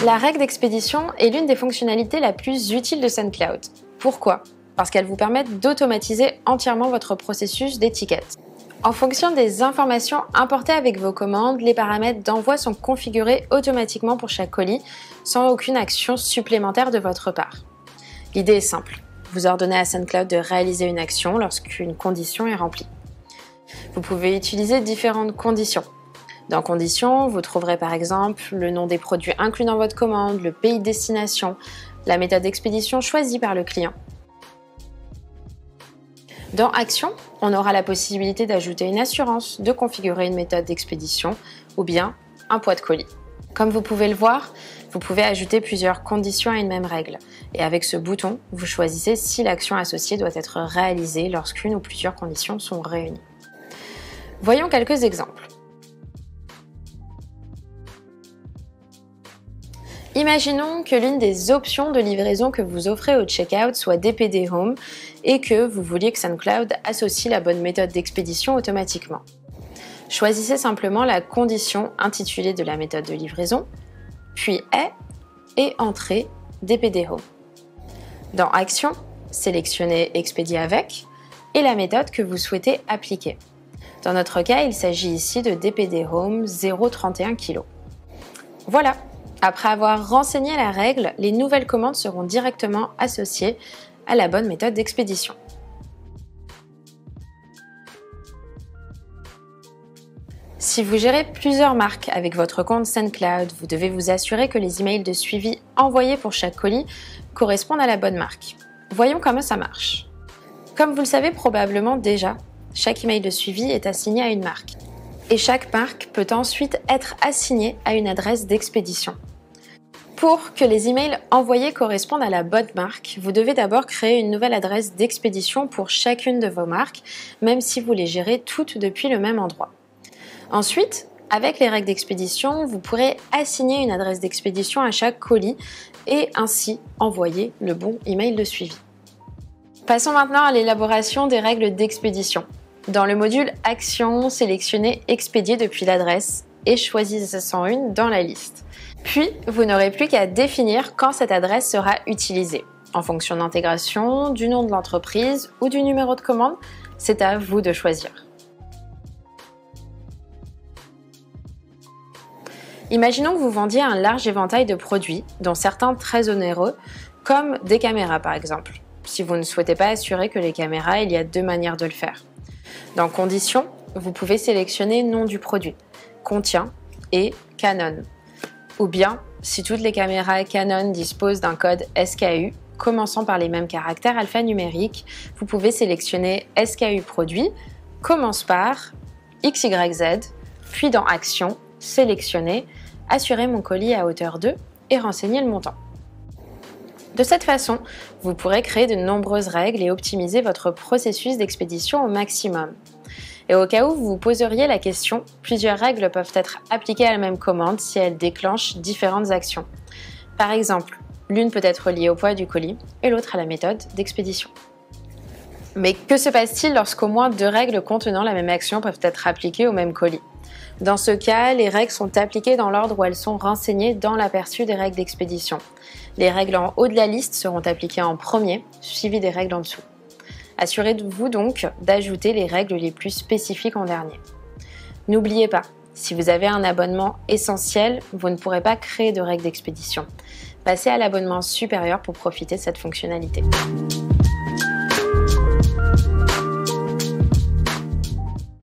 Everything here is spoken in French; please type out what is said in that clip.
La règle d'expédition est l'une des fonctionnalités la plus utile de SendCloud. Pourquoi? Parce qu'elle vous permet d'automatiser entièrement votre processus d'étiquette. En fonction des informations importées avec vos commandes, les paramètres d'envoi sont configurés automatiquement pour chaque colis, sans aucune action supplémentaire de votre part. L'idée est simple. Vous ordonnez à SendCloud de réaliser une action lorsqu'une condition est remplie. Vous pouvez utiliser différentes conditions. Dans Conditions, vous trouverez par exemple le nom des produits inclus dans votre commande, le pays de destination, la méthode d'expédition choisie par le client. Dans Action, on aura la possibilité d'ajouter une assurance, de configurer une méthode d'expédition ou bien un poids de colis. Comme vous pouvez le voir, vous pouvez ajouter plusieurs conditions à une même règle. Et avec ce bouton, vous choisissez si l'action associée doit être réalisée lorsqu'une ou plusieurs conditions sont réunies. Voyons quelques exemples. Imaginons que l'une des options de livraison que vous offrez au checkout soit DPD Home et que vous vouliez que SendCloud associe la bonne méthode d'expédition automatiquement. Choisissez simplement la condition intitulée de la méthode de livraison, puis et entrez DPD Home. Dans Action, sélectionnez Expédier avec et la méthode que vous souhaitez appliquer. Dans notre cas, il s'agit ici de DPD Home 0,31 kg. Voilà! Après avoir renseigné la règle, les nouvelles commandes seront directement associées à la bonne méthode d'expédition. Si vous gérez plusieurs marques avec votre compte SendCloud, vous devez vous assurer que les emails de suivi envoyés pour chaque colis correspondent à la bonne marque. Voyons comment ça marche. Comme vous le savez probablement déjà, chaque email de suivi est assigné à une marque. Et chaque marque peut ensuite être assignée à une adresse d'expédition. Pour que les emails envoyés correspondent à la bonne marque, vous devez d'abord créer une nouvelle adresse d'expédition pour chacune de vos marques, même si vous les gérez toutes depuis le même endroit. Ensuite, avec les règles d'expédition, vous pourrez assigner une adresse d'expédition à chaque colis et ainsi envoyer le bon email de suivi. Passons maintenant à l'élaboration des règles d'expédition. Dans le module Action, sélectionnez Expédier depuis l'adresse et choisissez-en une dans la liste. Puis, vous n'aurez plus qu'à définir quand cette adresse sera utilisée. En fonction d'intégration, du nom de l'entreprise ou du numéro de commande, c'est à vous de choisir. Imaginons que vous vendiez un large éventail de produits, dont certains très onéreux, comme des caméras par exemple. Si vous ne souhaitez pas assurer que les caméras, il y a deux manières de le faire. Dans Conditions, vous pouvez sélectionner Nom du produit, Contient et Canon. Ou bien, si toutes les caméras Canon disposent d'un code SKU, commençant par les mêmes caractères alphanumériques, vous pouvez sélectionner SKU produit, commence par XYZ, puis dans Action, sélectionnez Assurer mon colis à hauteur de et renseigner le montant. De cette façon, vous pourrez créer de nombreuses règles et optimiser votre processus d'expédition au maximum. Et au cas où vous vous poseriez la question, plusieurs règles peuvent être appliquées à la même commande si elles déclenchent différentes actions. Par exemple, l'une peut être liée au poids du colis et l'autre à la méthode d'expédition. Mais que se passe-t-il lorsqu'au moins deux règles contenant la même action peuvent être appliquées au même colis? Dans ce cas, les règles sont appliquées dans l'ordre où elles sont renseignées dans l'aperçu des règles d'expédition. Les règles en haut de la liste seront appliquées en premier, suivies des règles en dessous. Assurez-vous donc d'ajouter les règles les plus spécifiques en dernier. N'oubliez pas, si vous avez un abonnement essentiel, vous ne pourrez pas créer de règles d'expédition. Passez à l'abonnement supérieur pour profiter de cette fonctionnalité.